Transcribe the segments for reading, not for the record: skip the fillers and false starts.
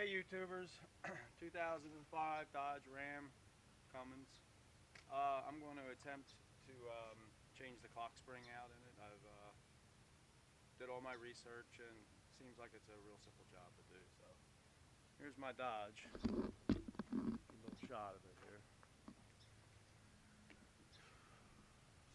Hey YouTubers, 2005 Dodge Ram Cummins. I'm going to attempt to change the clock spring out in it. I've did all my research and it seems like it's a real simple job to do. So here's my Dodge. A little shot of it here.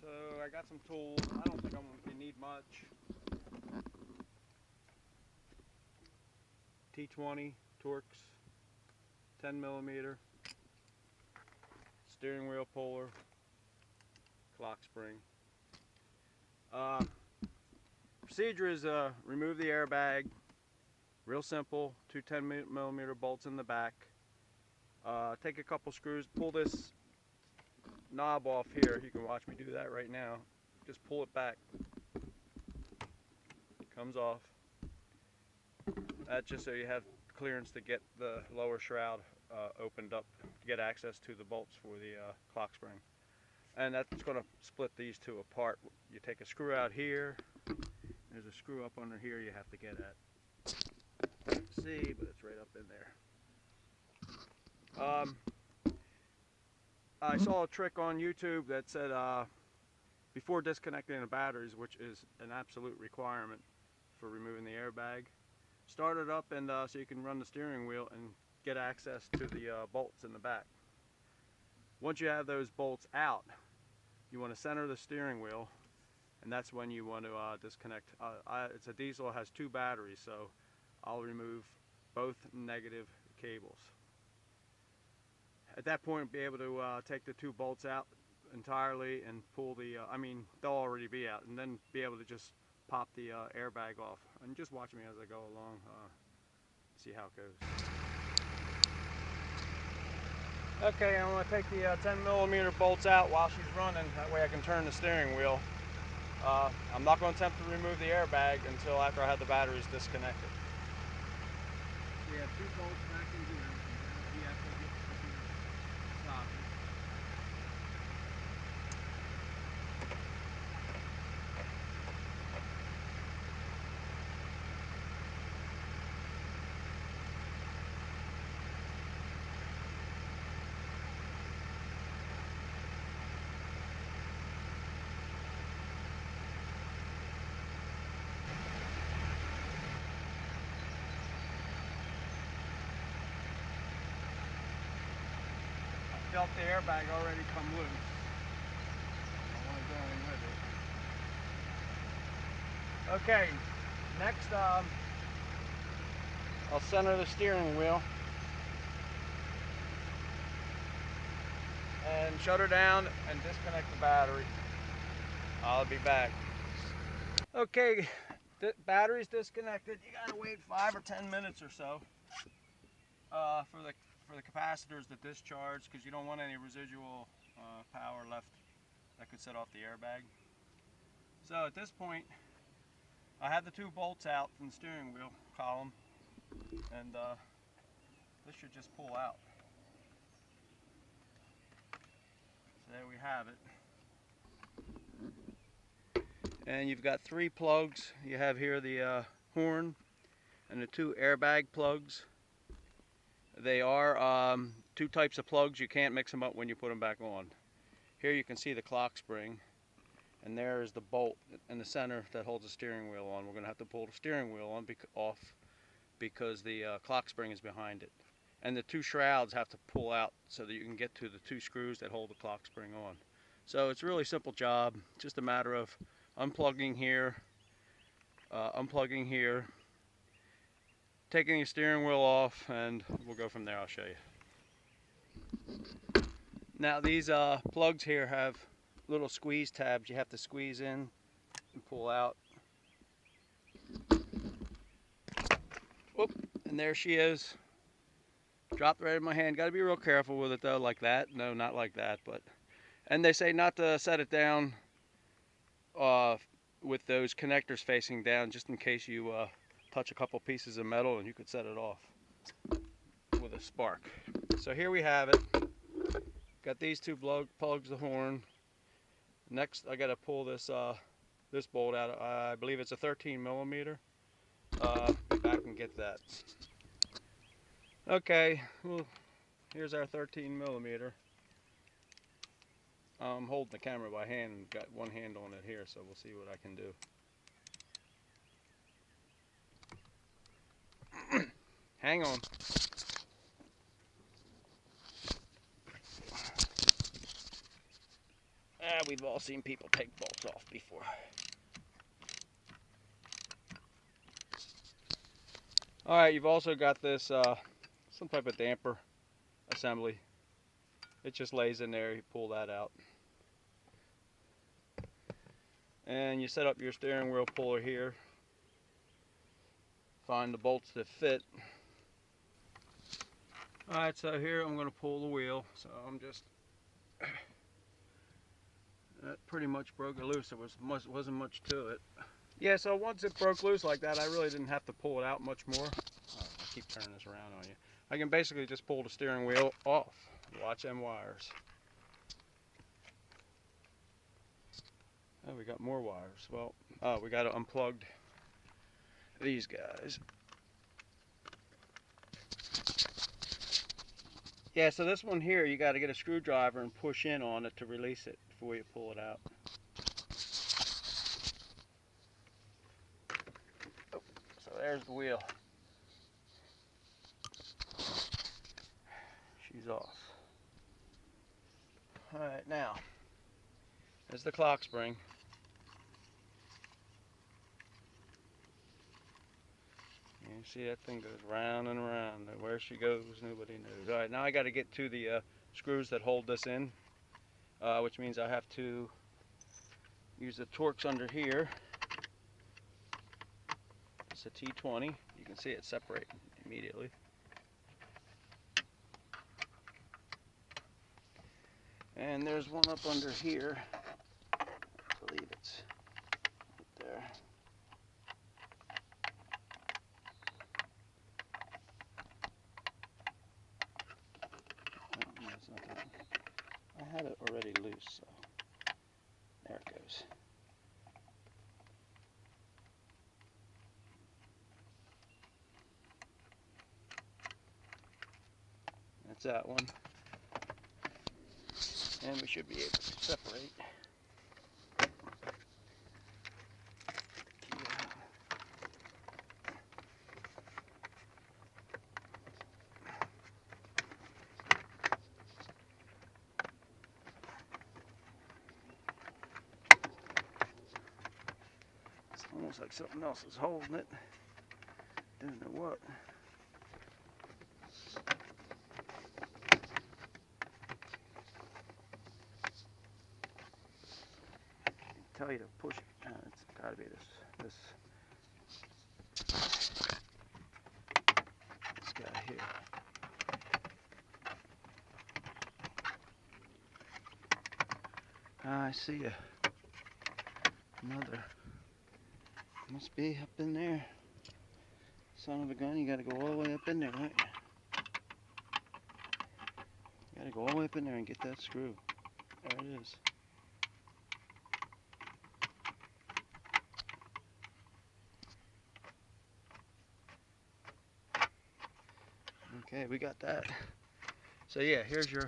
So I got some tools. I don't think I'm going to need much. T20 Torx, 10mm, steering wheel puller, clock spring. Procedure is remove the airbag. Real simple. Two 10mm bolts in the back. Take a couple screws. Pull this knob off here. You can watch me do that right now. Just pull it back. Comes off. That's just so you have clearance to get the lower shroud opened up to get access to the bolts for the clock spring. And that's going to split these two apart. You take a screw out here. There's a screw up under here you have to get at. See, but it's right up in there. I saw a trick on YouTube that said before disconnecting the batteries, which is an absolute requirement for removing the airbag, start it up and so you can run the steering wheel and get access to the bolts in the back. Once you have those bolts out, you want to center the steering wheel, and that's when you want to disconnect. It's a diesel, it has two batteries, so I'll remove both negative cables. At that point, be able to take the two bolts out entirely and pull the, they'll already be out, and then be able to just pop the airbag off. And just watch me as I go along, see how it goes. Okay, I'm going to take the 10mm bolts out while she's running, that way I can turn the steering wheel. I'm not going to attempt to remove the airbag until after I have the batteries disconnected. We have two bolts back in here. We have to get the socket. Felt the airbag already come loose. I don't want to go in with it. Okay, next I'll center the steering wheel and shut her down and disconnect the battery. I'll be back. Okay, battery's disconnected. You gotta wait 5 or 10 minutes or so for the capacitors to discharge, because you don't want any residual power left that could set off the airbag. So at this point, I have the two bolts out from the steering wheel column, and this should just pull out. So there we have it. And you've got three plugs. You have here the horn and the two airbag plugs. They are two types of plugs. You can't mix them up when you put them back on. Here you can see the clock spring, and there is the bolt in the center that holds the steering wheel on. We're going to have to pull the steering wheel off because the clock spring is behind it. And the two shrouds have to pull out so that you can get to the two screws that hold the clock spring on. So it's a really simple job, just a matter of unplugging here, taking the steering wheel off, and we'll go from there. I'll show you. Now these plugs here have little squeeze tabs. You have to squeeze in and pull out. Whoop, and there she is. Dropped right in my hand. Got to be real careful with it though, like that. No, not like that. But and they say not to set it down with those connectors facing down, just in case you touch a couple pieces of metal and you could set it off with a spark. So here we have it. Got these two plugs, the horn. Next I got to pull this this bolt out. I believe it's a 13mm. Back and get that. Okay, well, here's our 13mm. I'm holding the camera by hand and got one hand on it here, so we'll see what I can do. Hang on. We've all seen people take bolts off before. Alright, you've also got this some type of damper assembly. It just lays in there, you pull that out. And you set up your steering wheel puller here. Find the bolts that fit. Alright, so here I'm going to pull the wheel. So I'm just... that pretty much broke it loose. There wasn't much to it. Yeah, so once it broke loose like that, I really didn't have to pull it out much more. Oh, I keep turning this around on you. I can basically just pull the steering wheel off. Watch them wires. Oh, we got more wires. Well, we got to unplug these guys. Yeah, so this one here, you got to get a screwdriver and push in on it to release it before you pull it out. Oh, so there's the wheel. She's off. Alright, now, there's the clock spring. You see that thing goes round and around. Where she goes, nobody knows. Alright, now I got to get to the screws that hold this in, which means I have to use the Torx under here. It's a T20. You can see it separate immediately. And there's one up under here. I believe it's right there. No, it's not that one. I had it already loose, so there it goes. That's that one. And we should be able to separate. It's almost like something else is holding it. Don't know what. Tell you to push it. It's got to be this guy here. I see another. Must be up in there. Son of a gun, you got to go all the way up in there, right? You got to go all the way up in there and get that screw. There it is. Okay, we got that. So yeah, here's you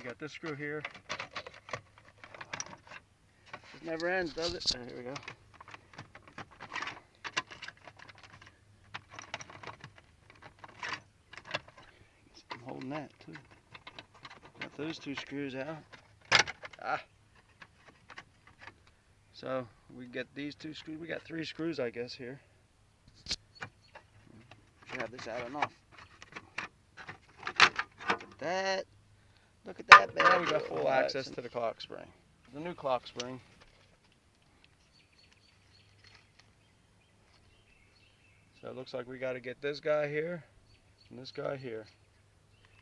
got this screw here. It never ends, does it? Here we go. I'm holding that too. Got those two screws out. So we get these two screws. We got 3 screws, I guess, here. Should have this out enough. Look at that. Look at that, baby. Now we got full access to the clock spring. The new clock spring. So it looks like we got to get this guy here and this guy here.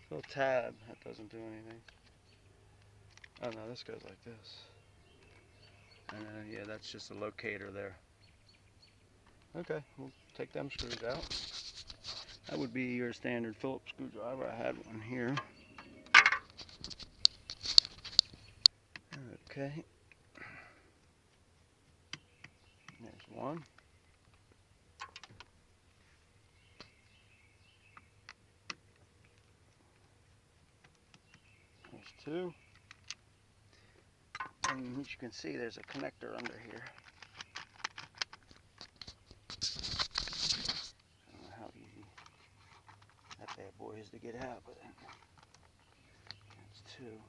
Little tab, that doesn't do anything. Oh no, this goes like this. And yeah, that's just a locator there. Okay, we'll take them screws out. That would be your standard Phillips screwdriver. I had one here. Okay. There's one. two. And as you can see, there's a connector under here. I don't know how easy that bad boy is to get out, but that's two.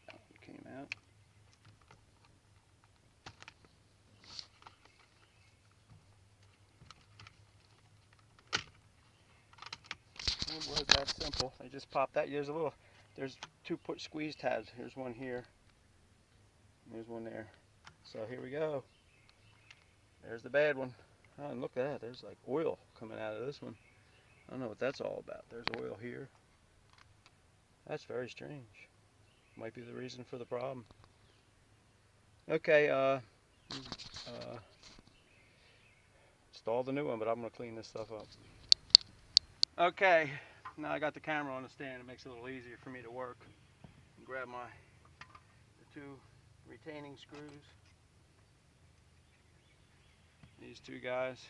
That one came out. It was that simple. I just popped that. There's two squeeze tabs. Here's one here. There's one there. So here we go. There's the bad one. Oh, and look at that. There's like oil coming out of this one. I don't know what that's all about. There's oil here. That's very strange. Might be the reason for the problem. Okay, install the new one, but I'm going to clean this stuff up. Okay, now I got the camera on the stand. It makes it a little easier for me to work. Grab the two retaining screws. These two guys.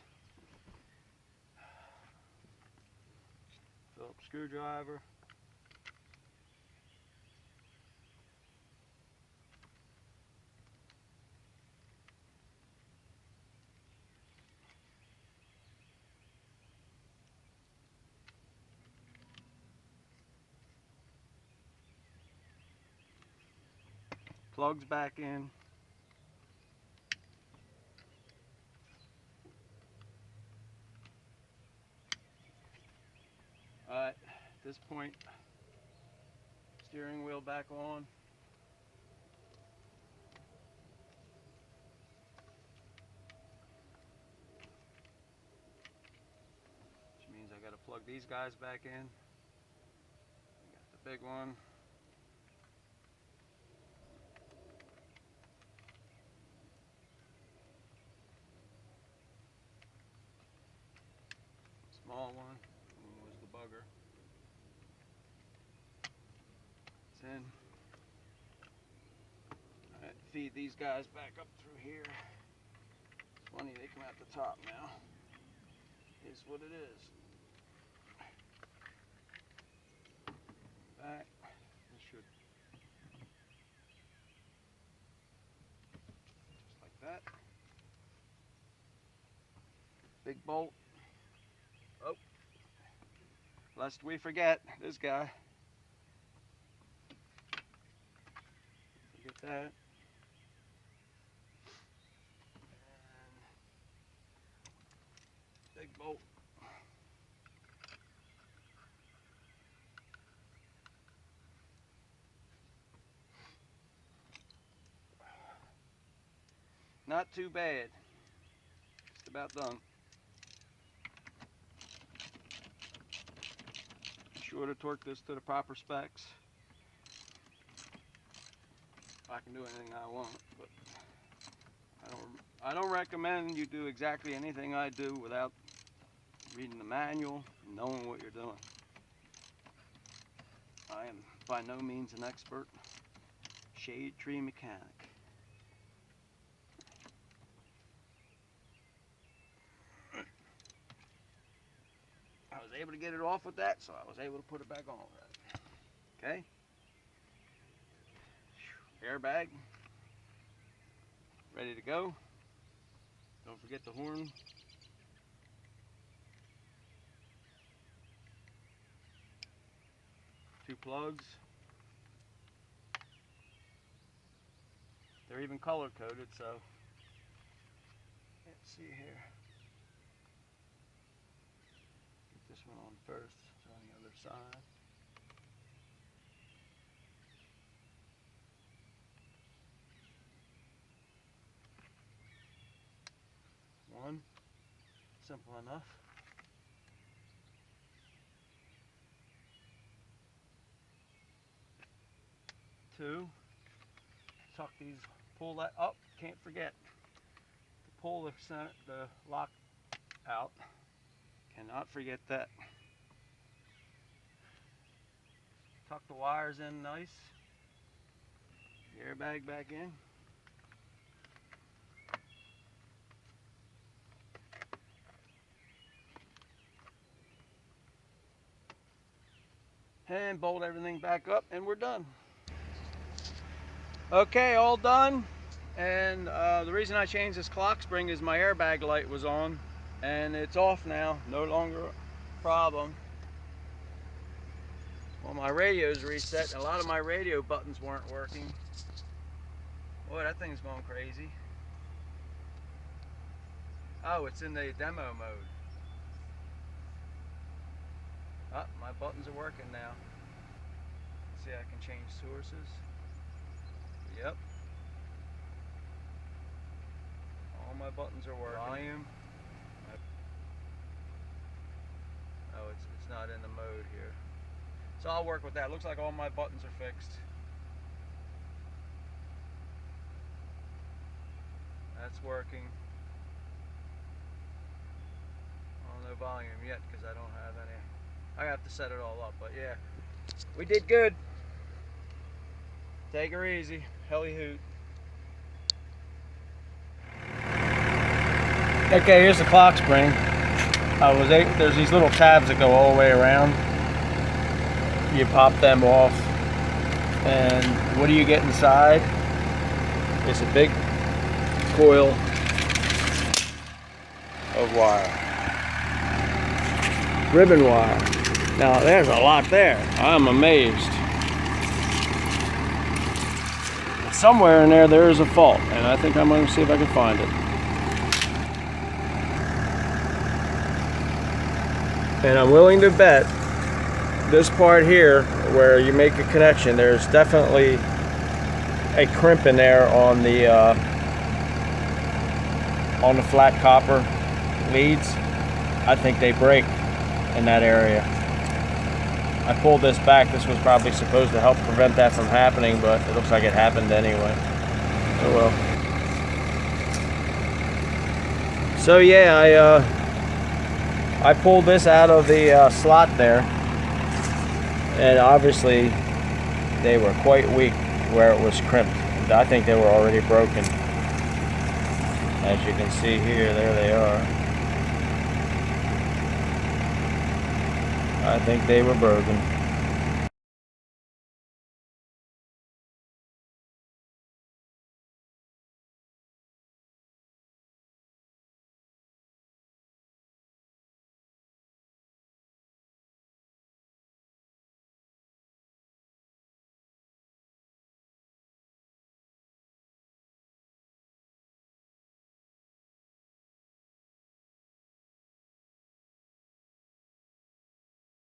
Phillips screwdriver. Plugs back in. Alright, at this point, steering wheel back on. Which means I gotta plug these guys back in. Got the big one. Small one. Was the bugger. It's in. Alright, feed these guys back up through here. It's funny they come out the top now. Is what it is. Back. This should. Just like that. Big bolt. Oh. Lest we forget this guy. Forget that. And big bolt. Not too bad. Just about done. Be sure to torque this to the proper specs. I can do anything I want, but I don't recommend you do exactly anything I do without reading the manual and knowing what you're doing. I am by no means an expert shade tree mechanic. I was able to get it off with that, so I was able to put it back on with that. Okay. Airbag. Ready to go. Don't forget the horn. Two plugs. They're even color coded, so let's see here. Get this one on first. It's on the other side. One. Simple enough. Two. Tuck these, pull that up, can't forget to pull the lock out. Cannot forget that. Tuck the wires in nice. The airbag back in. and bolt everything back up, and we're done. Okay, all done. And the reason I changed this clock spring is my airbag light was on, and it's off now, no longer a problem. Well, my radio's reset, and a lot of my radio buttons weren't working. Boy, that thing's going crazy. Oh, it's in the demo mode. Oh, my buttons are working now. Let's see, I can change sources. Yep. All my buttons are working. Volume. Oh, it's not in the mode here. So I'll work with that. Looks like all my buttons are fixed. That's working. Oh, no volume yet because I don't have any. I have to set it all up, but yeah. We did good. Take her easy. Helly hoot. Okay, here's the clock spring. There's these little tabs that go all the way around. You pop them off, and what do you get inside? It's a big coil of wire, ribbon wire. Now there's a lot there. I'm amazed. Somewhere in there is a fault, and I think I'm going to see if I can find it. And I'm willing to bet this part here where you make a connection, there's definitely a crimp in there on the flat copper leads. I think they break in that area. I pulled this back. This was probably supposed to help prevent that from happening, but it looks like it happened anyway. Oh well. So yeah, I pulled this out of the slot there, and obviously they were quite weak where it was crimped. I think they were already broken. As you can see here, there they are. I think they were broken.